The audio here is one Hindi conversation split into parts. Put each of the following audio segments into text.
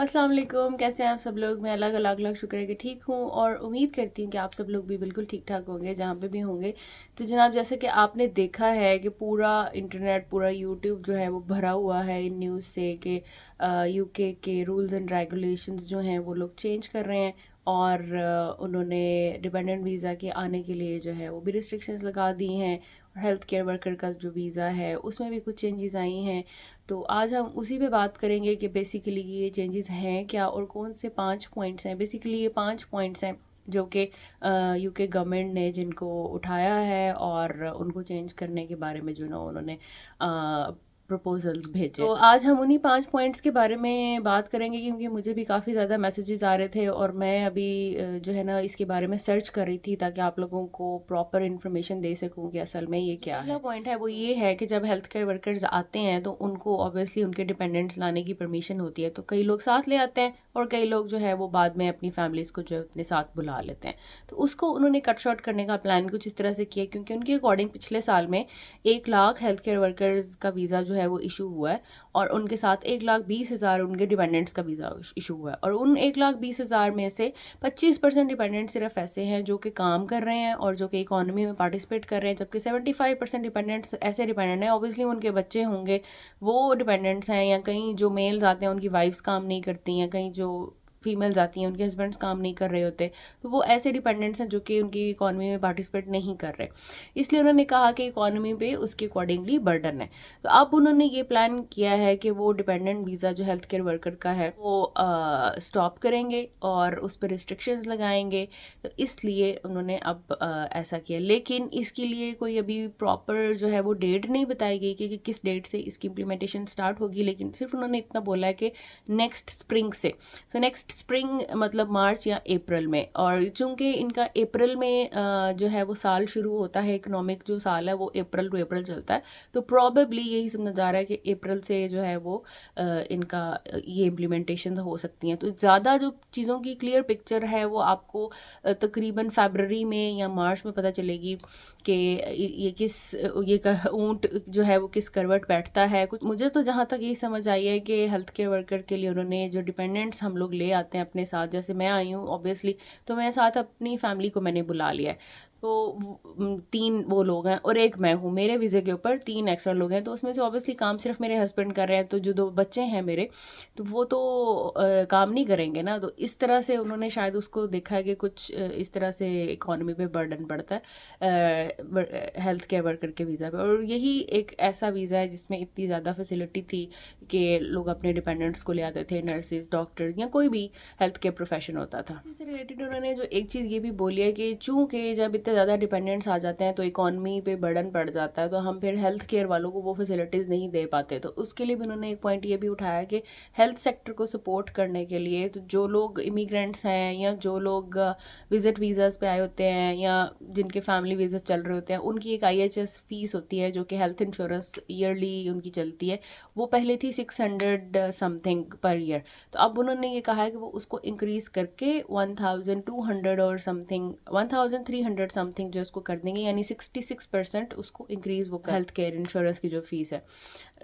अस्सलाम वालेकुम। कैसे हैं आप सब लोग। मैं अल्लाह का लाख लाख शुक्र है कि ठीक हूँ और उम्मीद करती हूँ कि आप सब लोग भी बिल्कुल ठीक ठाक होंगे जहाँ पे भी होंगे। तो जनाब, जैसे कि आपने देखा है कि पूरा इंटरनेट, पूरा यूट्यूब जो है वो भरा हुआ है इन न्यूज़ से कि यूके के रूल्स एंड रेगुलेशंस जो हैं वो लोग चेंज कर रहे हैं और उन्होंने डिपेंडेंट वीज़ा के आने के लिए जो है वो भी रिस्ट्रिक्शंस लगा दी हैं। और हेल्थ केयर वर्कर का जो वीज़ा है उसमें भी कुछ चेंजेस आई हैं। तो आज हम उसी पे बात करेंगे कि बेसिकली ये चेंजेस हैं क्या और कौन से 5 पॉइंट्स हैं। बेसिकली ये 5 पॉइंट्स हैं जो कि यूके गवर्नमेंट ने जिनको उठाया है और उनको चेंज करने के बारे में जो ना उन्होंने प्रपोजल्स भेजे। तो आज हम उन्हीं 5 पॉइंट्स के बारे में बात करेंगे क्योंकि मुझे भी काफ़ी ज़्यादा मैसेजेस आ रहे थे और मैं अभी जो है ना इसके बारे में सर्च कर रही थी ताकि आप लोगों को प्रॉपर इन्फॉर्मेशन दे सकूं कि असल में ये क्या है। पहला पॉइंट है वो ये है कि जब हेल्थ केयर वर्कर्स आते हैं तो उनको ऑब्वियसली उनके डिपेंडेंट्स लाने की परमिशन होती है। तो कई लोग साथ ले आते हैं और कई लोग जो है वो बाद में अपनी फैमिलीज़ को जो है अपने साथ बुला लेते हैं। तो उसको उन्होंने कट शॉर्ट करने का प्लान कुछ इस तरह से किया क्योंकि उनके अकॉर्डिंग पिछले साल में 1 लाख हेल्थ केयर वर्कर्स का वीज़ा जो है वो इशू हुआ है और उनके साथ 1,20,000 उनके डिपेंडेंट्स का वीज़ा इशू हुआ है। और उन 1,20,000 में से 25% डिपेंडेंट सिर्फ ऐसे हैं जो कि काम कर रहे हैं और जो कि इकोनॉमी में पार्टिसिपेट कर रहे हैं, जबकि 75% डिपेंडेंट्स ऐसे डिपेंडेंट हैं, ऑब्वियसली उनके बच्चे होंगे, वो डिपेंडेंट्स हैं, या कहीं जो मेल्स आते हैं उनकी वाइफ्स काम नहीं करती हैं, कहीं जो फीमेल्स आती हैं उनके हस्बैंड्स काम नहीं कर रहे होते। तो वो ऐसे डिपेंडेंट्स हैं जो कि उनकी इकोनॉमी में पार्टिसिपेट नहीं कर रहे। इसलिए उन्होंने कहा कि इकोनॉमी पे उसके अकॉर्डिंगली बर्डन है। तो अब उन्होंने ये प्लान किया है कि वो डिपेंडेंट वीज़ा जो हेल्थ केयर वर्कर का है वो स्टॉप करेंगे और उस पर रिस्ट्रिक्शंस लगाएंगे। तो इसलिए उन्होंने अब ऐसा किया, लेकिन इसके लिए कोई अभी प्रॉपर जो है वो डेट नहीं बताई गई कि किस डेट से इसकी इम्प्लीमेंटेशन स्टार्ट होगी, लेकिन सिर्फ उन्होंने इतना बोला है कि नेक्स्ट स्प्रिंग से। सो नेक्स्ट स्प्रिंग मतलब मार्च या अप्रैल में। और चूंकि इनका अप्रैल में जो है वो साल शुरू होता है, इकोनॉमिक जो साल है वो अप्रैल टू अप्रैल चलता है, तो प्रॉबेबली यही समझा जा रहा है कि अप्रैल से जो है वो इनका ये इम्प्लीमेंटेशन हो सकती हैं। तो ज़्यादा जो चीज़ों की क्लियर पिक्चर है वो आपको तकरीबन फरवरी में या मार्च में पता चलेगी कि ये ऊंट जो है वो किस करवट बैठता है। कुछ मुझे तो जहाँ तक यही समझ आई है कि हेल्थ केयर वर्कर के लिए उन्होंने जो डिपेंडेंट्स हम लोग ले आते हैं अपने साथ, जैसे मैं आई हूँ ऑब्वियसली, तो मैं साथ अपनी फैमिली को मैंने बुला लिया है। तो 3 वो लोग हैं और एक मैं हूँ, मेरे वीज़े के ऊपर 3 एक्स्ट्रा लोग हैं। तो उसमें से ऑब्वियसली काम सिर्फ मेरे हस्बैंड कर रहे हैं, तो जो 2 बच्चे हैं मेरे, तो वो तो काम नहीं करेंगे ना। तो इस तरह से उन्होंने शायद उसको देखा है कि कुछ इस तरह से इकोनॉमी पे बर्डन पड़ता है हेल्थ केयर वर्कर के वीज़ा पे। और यही एक ऐसा वीज़ा है जिसमें इतनी ज़्यादा फैसिलिटी थी कि लोग अपने डिपेंडेंट्स को ले आते थे, नर्सेज, डॉक्टर या कोई भी हेल्थ केयर प्रोफेशन होता था। इससे रिलेटेड उन्होंने जो एक चीज़ ये भी बोली है कि चूंकि जब इतने ज़्यादा डिपेंडेंट्स आ जाते हैं तो इकोनॉमी पे बर्डन पड़ जाता है, तो हम फिर हेल्थ केयर वालों को वो फैसिलिटीज़ नहीं दे पाते। तो उसके लिए भी उन्होंने एक पॉइंट ये भी उठाया कि हेल्थ सेक्टर को सपोर्ट करने के लिए तो जो लोग इमिग्रेंट्स हैं या जो लोग विजिट वीज़ाज पे आए होते हैं या जिनके फैमिली वीज़ा चल रहे होते हैं, उनकी एक IHS फीस होती है जो कि हेल्थ इंश्योरेंस ईयरली उनकी चलती है। वो पहले थी 600 समथिंग पर ईयर, तो अब उन्होंने ये कहा है कि वो उसको इंक्रीज करके 1200 और समथिंग 1300 समथिंग जो उसको कर देंगे, यानी 66% उसको इंक्रीज वो हेल्थ केयर इंश्योरेंस की जो फीस है।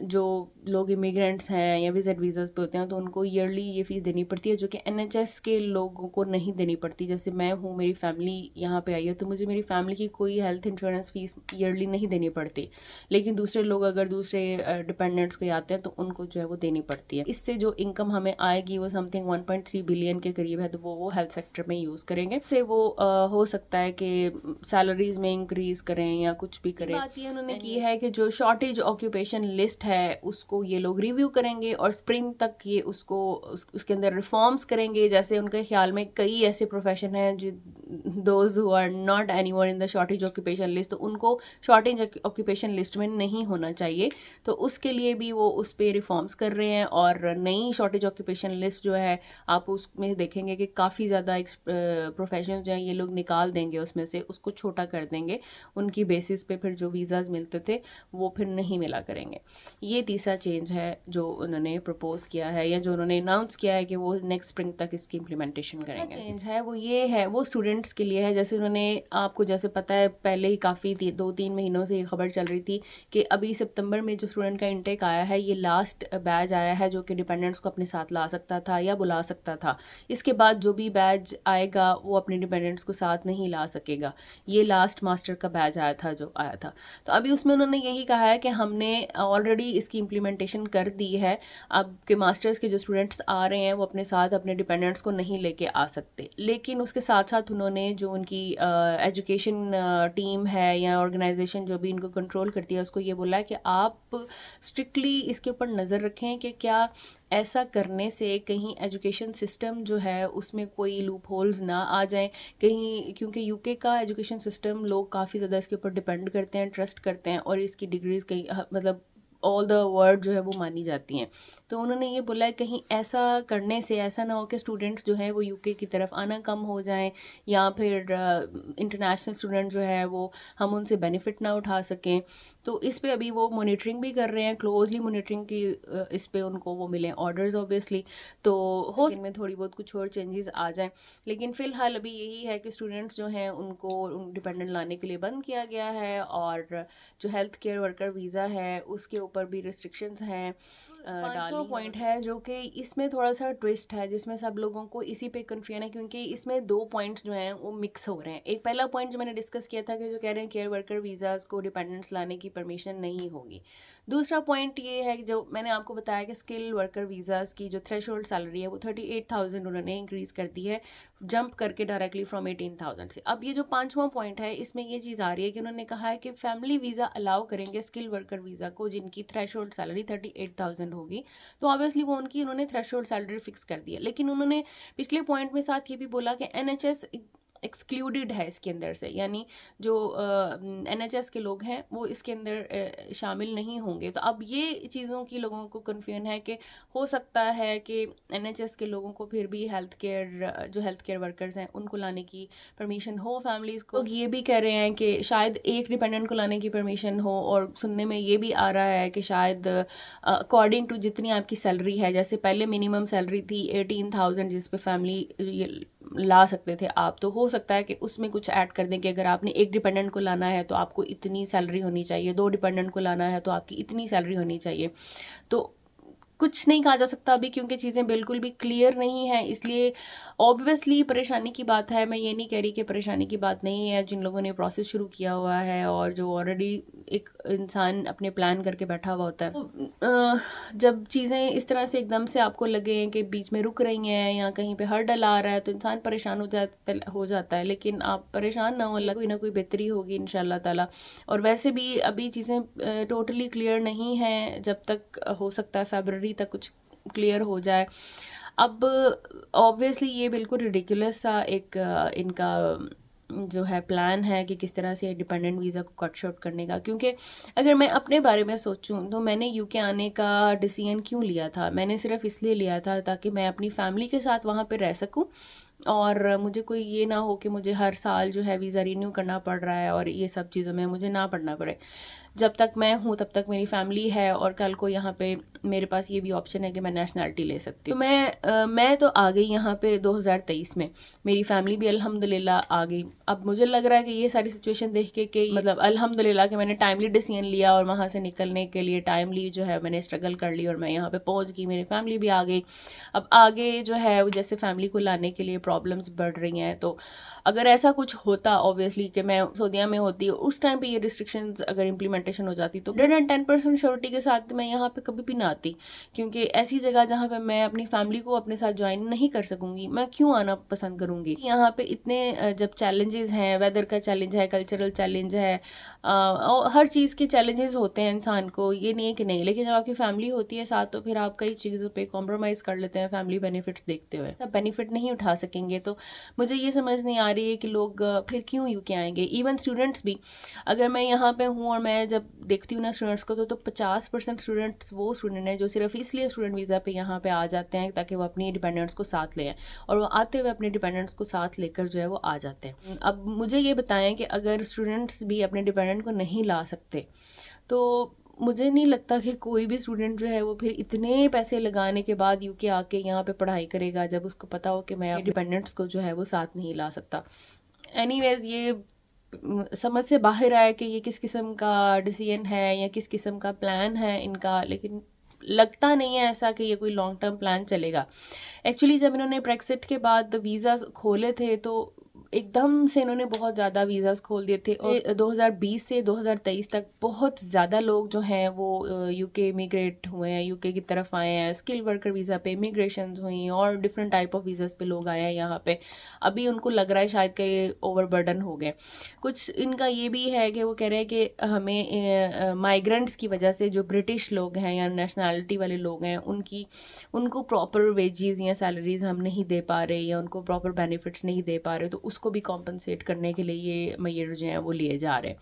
जो लोग इमिग्रेंट्स हैं या विजिट वीज़ाज पे होते हैं तो उनको ईयरली ये फीस देनी पड़ती है जो कि NHS के लोगों को नहीं देनी पड़ती। जैसे मैं हूँ, मेरी फैमिली यहाँ पे आई है, तो मुझे मेरी फैमिली की कोई हेल्थ इंश्योरेंस फीस ईयरली नहीं देनी पड़ती, लेकिन दूसरे लोग अगर दूसरे डिपेंडेंट्स को आते हैं तो उनको जो है वो देनी पड़ती है। इससे जो इनकम हमें आएगी वो समथिंग 1.3 बिलियन के करीब है, तो वो हेल्थ सेक्टर में यूज़ करेंगे। इससे वो हो सकता है कि सैलरीज में इंक्रीज करें या कुछ भी करें। बात ये उन्होंने की है कि जो शॉर्टेज ऑक्यूपेशन लिस्ट है उसको ये लोग रिव्यू करेंगे और स्प्रिंग तक ये उसके अंदर रिफॉर्म्स करेंगे। जैसे उनके ख्याल में कई ऐसे प्रोफेशन हैं जो those who are not anyone in the shortage occupation list, तो उनको शॉर्टेज ऑक्यूपेशन लिस्ट में नहीं होना चाहिए। तो उसके लिए भी वो उस पर रिफॉर्म्स कर रहे हैं और नई शॉर्टेज ऑक्यूपेशन लिस्ट जो है आप उसमें देखेंगे कि काफ़ी ज़्यादा प्रोफेशन जो है ये लोग निकाल देंगे उसमें से, उसको छोटा कर देंगे, उनकी बेसिस पे फिर जो वीज़ाज़ मिलते थे वो फिर नहीं मिला करेंगे। ये तीसरा चेंज है जो उन्होंने प्रपोज़ किया है या जो उन्होंने अनाउंस किया है कि वो नेक्स्ट स्प्रिंग तक इसकी इम्प्लीमेंटेशन करेंगे। चेंज है वो ये है, वो स्टूडेंट्स के लिए है। जैसे उन्होंने, आपको जैसे पता है पहले ही काफ़ी 2-3 महीनों से ये खबर चल रही थी कि अभी सितंबर में जो स्टूडेंट का इंटेक आया है ये लास्ट बैच आया है जो कि डिपेंडेंट्स को अपने साथ ला सकता था या बुला सकता था। इसके बाद जो भी बैच आएगा वो अपने डिपेंडेंट्स को साथ नहीं ला सकेगा। ये लास्ट मास्टर का बैच आया था जो आया था। तो अभी उसमें उन्होंने यही कहा है कि हमने ऑलरेडी इसकी इम्प्लीमेंटेशन कर दी है। अब के मास्टर्स के जो स्टूडेंट्स आ रहे हैं वो अपने साथ अपने डिपेंडेंट्स को नहीं लेके आ सकते। लेकिन उसके साथ साथ उन्होंने जो उनकी एजुकेशन टीम है या ऑर्गेनाइजेशन जो भी इनको कंट्रोल करती है उसको ये बोला है कि आप स्ट्रिक्टली इसके ऊपर नज़र रखें कि क्या ऐसा करने से कहीं एजुकेशन सिस्टम जो है उसमें कोई लूप होल्स ना आ जाएं कहीं, क्योंकि यूके का एजुकेशन सिस्टम लोग काफ़ी ज़्यादा इसके ऊपर डिपेंड करते हैं, ट्रस्ट करते हैं और इसकी डिग्रीज कहीं मतलब ऑल द वर्ल्ड जो है वो मानी जाती हैं। तो उन्होंने ये बोला है कहीं ऐसा करने से ऐसा ना हो कि स्टूडेंट्स जो है वो यूके की तरफ आना कम हो जाएं या फिर इंटरनेशनल स्टूडेंट जो है वो हम उनसे बेनिफिट ना उठा सकें। तो इस पे अभी वो मॉनिटरिंग भी कर रहे हैं, क्लोजली मॉनिटरिंग की इस पे उनको वो मिले ऑर्डर्स ऑब्वियसली। तो हो इनमें थोड़ी बहुत कुछ और चेंजेस आ जाएं, लेकिन फ़िलहाल अभी यही है कि स्टूडेंट्स जो हैं उनको डिपेंडेंट लाने के लिए बंद किया गया है और जो हेल्थ केयर वर्कर वीज़ा है उसके ऊपर भी रिस्ट्रिक्शंस हैं। 5वां पॉइंट है जो कि इसमें थोड़ा सा ट्विस्ट है जिसमें सब लोगों को इसी पे कन्फ्यूजन है क्योंकि इसमें 2 पॉइंट्स जो हैं वो मिक्स हो रहे हैं। एक पहला पॉइंट जो मैंने डिस्कस किया था कि जो कह रहे हैं केयर वर्कर वीज़ाज़ को डिपेंडेंट्स लाने की परमिशन नहीं होगी। दूसरा पॉइंट ये है कि जो मैंने आपको बताया कि स्किल वर्कर वीज़ाज़ की जो थ्रेशोल्ड सैलरी है वो 38,000 उन्होंने इंक्रीज़ कर दी है, जंप करके डायरेक्टली फ्रॉम 18,000 से। अब ये जो 5वां पॉइंट है इसमें ये चीज़ आ रही है कि उन्होंने कहा है कि फैमिली वीज़ा अलाउ करेंगे स्किल वर्कर वीज़ा को जिनकी थ्रेशोल्ड सैलरी 38,000 होगी। तो ऑब्वियसली वो उन्होंने थ्रेशोल्ड सैलरी फिक्स कर दी है। लेकिन उन्होंने पिछले पॉइंट में साथ ये भी बोला कि एनएचएस एक्सक्लूडेड है इसके अंदर से, यानी जो एनएचएस के लोग हैं वो इसके अंदर शामिल नहीं होंगे। तो अब ये चीज़ों की लोगों को कन्फ्यूजन है कि हो सकता है कि एनएचएस के लोगों को फिर भी हेल्थ केयर वर्कर्स हैं उनको लाने की परमिशन हो फैमिलीज़ को। लोग ये भी कह रहे हैं कि शायद एक डिपेंडेंट को लाने की परमिशन हो और सुनने में ये भी आ रहा है कि शायद अकॉर्डिंग टू जितनी आपकी सैलरी है, जैसे पहले मिनिमम सैलरी थी 18,000 जिस पे फैमिली ला सकते थे आप, तो हो सकता है कि उसमें कुछ ऐड कर दें कि अगर आपने एक डिपेंडेंट को लाना है तो आपको इतनी सैलरी होनी चाहिए, 2 डिपेंडेंट को लाना है तो आपकी इतनी सैलरी होनी चाहिए। तो कुछ नहीं कहा जा सकता अभी क्योंकि चीज़ें बिल्कुल भी क्लियर नहीं है, इसलिए ऑब्वियसली परेशानी की बात है। मैं ये नहीं कह रही कि परेशानी की बात नहीं है जिन लोगों ने प्रोसेस शुरू किया हुआ है और जो ऑलरेडी एक इंसान अपने प्लान करके बैठा हुआ होता है। तो जब चीज़ें इस तरह से एकदम से आपको लगे कि बीच में रुक रही हैं या कहीं पे हर्डल आ रहा है तो इंसान परेशान हो जाता है। लेकिन आप परेशान ना हो, अल्लाह कोई ना कोई बेहतरी होगी इंशाल्लाह ताला। और वैसे भी अभी चीज़ें टोटली क्लियर नहीं हैं, जब तक हो सकता है फरवरी तक कुछ क्लियर हो जाए। अब ऑब्वियसली ये बिल्कुल रिडिकुलस सा एक इनका जो है प्लान है कि किस तरह से डिपेंडेंट वीज़ा को कट शॉर्ट करने का। क्योंकि अगर मैं अपने बारे में सोचूं तो मैंने यूके आने का डिसीजन क्यों लिया था, मैंने सिर्फ इसलिए लिया था ताकि मैं अपनी फैमिली के साथ वहाँ पे रह सकूं और मुझे कोई ये ना हो कि मुझे हर साल जो है वीज़ा रिन्यू करना पड़ रहा है और ये सब चीज़ों में मुझे ना पढ़ना पड़े। जब तक मैं हूँ तब तक मेरी फैमिली है और कल को यहाँ पे मेरे पास ये भी ऑप्शन है कि मैं नेशनैलिटी ले सकती हूँ। तो मैं तो आ गई यहाँ पे 2023 में, मेरी फैमिली भी अल्हम्दुलिल्लाह आ गई। अब मुझे लग रहा है कि ये सारी सिचुएशन देख के कि मतलब अल्हम्दुलिल्लाह कि मैंने टाइमली डिसीजन लिया और वहाँ से निकलने के लिए टाइमली जो है मैंने स्ट्रगल कर ली और मैं यहाँ पे पहुँच गई, मेरी फैमिली भी आ गई। अब आगे जो है जैसे फैमिली को लाने के लिए प्रॉब्लम्स बढ़ रही हैं, तो अगर ऐसा कुछ होता ऑब्वियसली कि मैं सऊदीया में होती उस टाइम पे ये रिस्ट्रिक्शंस अगर इम्प्लीमेंटेशन हो जाती तो 110% श्योरिटी के साथ मैं यहाँ पे कभी भी ना आती, क्योंकि ऐसी जगह जहाँ पे मैं अपनी फैमिली को अपने साथ ज्वाइन नहीं कर सकूंगी मैं क्यों आना पसंद करूंगी। यहाँ पे इतने जब चैलेंजेस हैं, वेदर का चैलेंज है, कल्चरल चैलेंज है, हर चीज़ के चैलेंजेस होते हैं इंसान को, ये नहीं है कि नहीं, लेकिन जब आपकी फैमिली होती है साथ तो फिर आप कई चीज़ों पे कॉम्प्रोमाइज़ कर लेते हैं फैमिली बेनिफिट्स देखते हुए। सब बेनिफिट नहीं उठा सकेंगे तो मुझे ये समझ नहीं आ रही है कि लोग फिर क्यों यूके आएंगे। इवन स्टूडेंट्स भी, अगर मैं यहाँ पे हूँ और मैं मैं जब देखती हूँ ना स्टूडेंट्स को तो 50% स्टूडेंट्स वो स्टूडेंट हैं जो सिर्फ इसलिए स्टूडेंट वीज़ा पे यहाँ पे आ जाते हैं ताकि वो अपनी डिपेंडेंट्स को साथ ले आएँ, और वो आते हुए अपने डिपेंडेंट्स को साथ लेकर जो है वो आ जाते हैं। अब मुझे ये बताएं कि अगर स्टूडेंट्स भी अपने डिपेंडेंट को नहीं ला सकते तो मुझे नहीं लगता कि कोई भी स्टूडेंट जो है वो फिर इतने पैसे लगाने के बाद यूके आके यहाँ पे पढ़ाई करेगा जब उसको पता हो कि मैं अपने डिपेंडेंट्स को जो है वो साथ नहीं ला सकता। एनीवेज, ये समझ से बाहर आया कि ये किस किस्म का डिसीजन है या किस किस्म का प्लान है इनका, लेकिन लगता नहीं है ऐसा कि ये कोई लॉन्ग टर्म प्लान चलेगा। एक्चुअली जब इन्होंने ब्रेक्सिट के बाद वीज़ा खोले थे तो एकदम से इन्होंने बहुत ज़्यादा वीज़ास खोल दिए थे, और 2020 से 2023 तक बहुत ज़्यादा लोग जो हैं वो यूके इमिग्रेट हुए हैं, यूके की तरफ आए हैं, स्किल वर्कर वीज़ा पे इमिग्रेशन हुई और डिफरेंट टाइप ऑफ वीज़ास पे लोग आए हैं यहाँ पे। अभी उनको लग रहा है शायद कि ये ओवरबर्डन हो गए। कुछ इनका ये भी है कि वो कह रहे हैं कि हमें माइग्रेंट्स की वजह से जो ब्रिटिश लोग हैं या नेशनैलिटी वाले लोग हैं उनको प्रॉपर वेजेस या सैलरीज हम नहीं दे पा रहे या उनको प्रॉपर बेनिफिट्स नहीं दे पा रहे, तो उसको भी कॉम्पनसेट करने के लिए ये मेजर जो हैं वो लिए जा रहे हैं।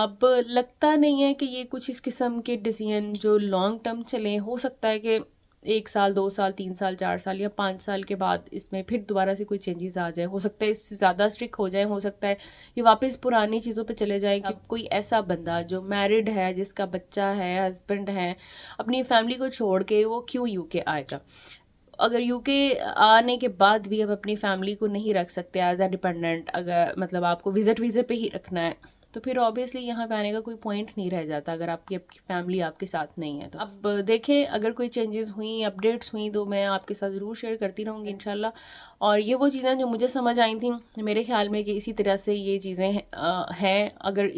अब लगता नहीं है कि ये कुछ इस किस्म के डिसीजन जो लॉन्ग टर्म चले। हो सकता है कि 1 साल 2 साल 3 साल 4 साल या 5 साल के बाद इसमें फिर दोबारा से कोई चेंजेस आ जाए, हो सकता है इससे ज़्यादा स्ट्रिक्ट हो जाए, हो सकता है ये वापस पुरानी चीज़ों पे चले जाए। अब कोई ऐसा बंदा जो मैरिड है, जिसका बच्चा है, हस्बैंड है, अपनी फैमिली को छोड़ के वो क्यों यूके आएगा? अगर यूके आने के बाद भी अब अपनी फैमिली को नहीं रख सकते एज अ डिपेंडेंट, अगर मतलब आपको विजिट वीज़े पे ही रखना है, तो फिर ऑब्वियसली यहाँ पे आने का कोई पॉइंट नहीं रह जाता अगर आपकी फैमिली आपके साथ नहीं है। तो अब देखें, अगर कोई चेंजेस हुई, अपडेट्स हुई तो मैं आपके साथ ज़रूर शेयर करती रहूँगी इंशाल्लाह। और ये वो चीज़ें जो मुझे समझ आई थी, मेरे ख्याल में कि इसी तरह से ये चीज़ें हैं। अगर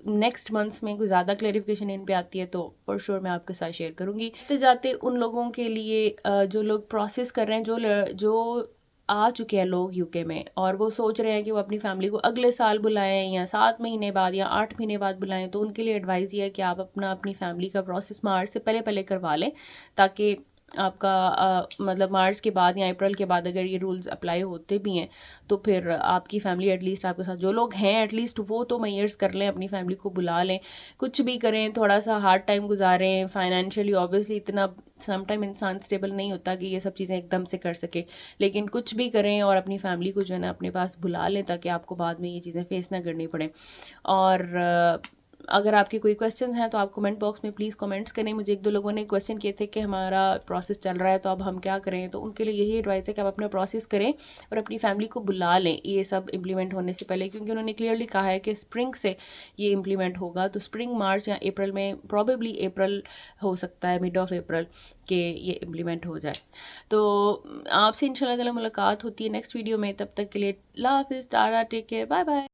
नेक्स्ट मंथ्स में कोई ज़्यादा क्लेरिफिकेशन इन पे आती है तो फॉर श्योर मैं आपके साथ शेयर करूँगी। जाते जाते उन लोगों के लिए जो लोग प्रोसेस कर रहे हैं, जो आ चुके हैं लोग यूके में और वो सोच रहे हैं कि वो अपनी फैमिली को अगले साल बुलाएं या 7 महीने बाद या 8 महीने बाद बुलाएं, तो उनके लिए एडवाइस ये है कि आप अपनी फैमिली का प्रोसेस मार्च से पहले करवा लें, ताकि आपका मतलब मार्च के बाद या अप्रैल के बाद अगर ये रूल्स अप्लाई होते भी हैं तो फिर आपकी फैमिली एटलीस्ट आपके साथ जो लोग हैं एटलीस्ट वो तो मेजर्स कर लें, अपनी फैमिली को बुला लें। कुछ भी करें, थोड़ा सा हार्ड टाइम गुजारें फाइनेंशियली, ऑब्वियसली इतना समटाइम इंसान स्टेबल नहीं होता कि ये सब चीज़ें एकदम से कर सके, लेकिन कुछ भी करें और अपनी फैमिली को जो है ना अपने पास बुला लें ताकि आपको बाद में ये चीज़ें फेस ना करनी पड़े। और अगर आपके कोई क्वेश्चन हैं तो आप कमेंट बॉक्स में प्लीज़ कमेंट्स करें। मुझे 1-2 लोगों ने क्वेश्चन किए थे कि हमारा प्रोसेस चल रहा है तो अब हम क्या करें, तो उनके लिए यही एडवाइस है कि आप अपना प्रोसेस करें और अपनी फैमिली को बुला लें ये सब इम्प्लीमेंट होने से पहले, क्योंकि उन्होंने क्लियरली कहा है कि स्प्रिंग से ये इम्प्लीमेंट होगा। तो स्प्रिंग, मार्च या अप्रैल में, प्रॉबेबली अप्रैल हो सकता है, मिड ऑफ अप्रैल के ये इम्प्लीमेंट हो जाए। तो आपसे इंशाल्लाह ताला मुलाकात होती है नेक्स्ट वीडियो में। तब तक के लिए अल्लाह हाफिज़, tata, take care, bye bye.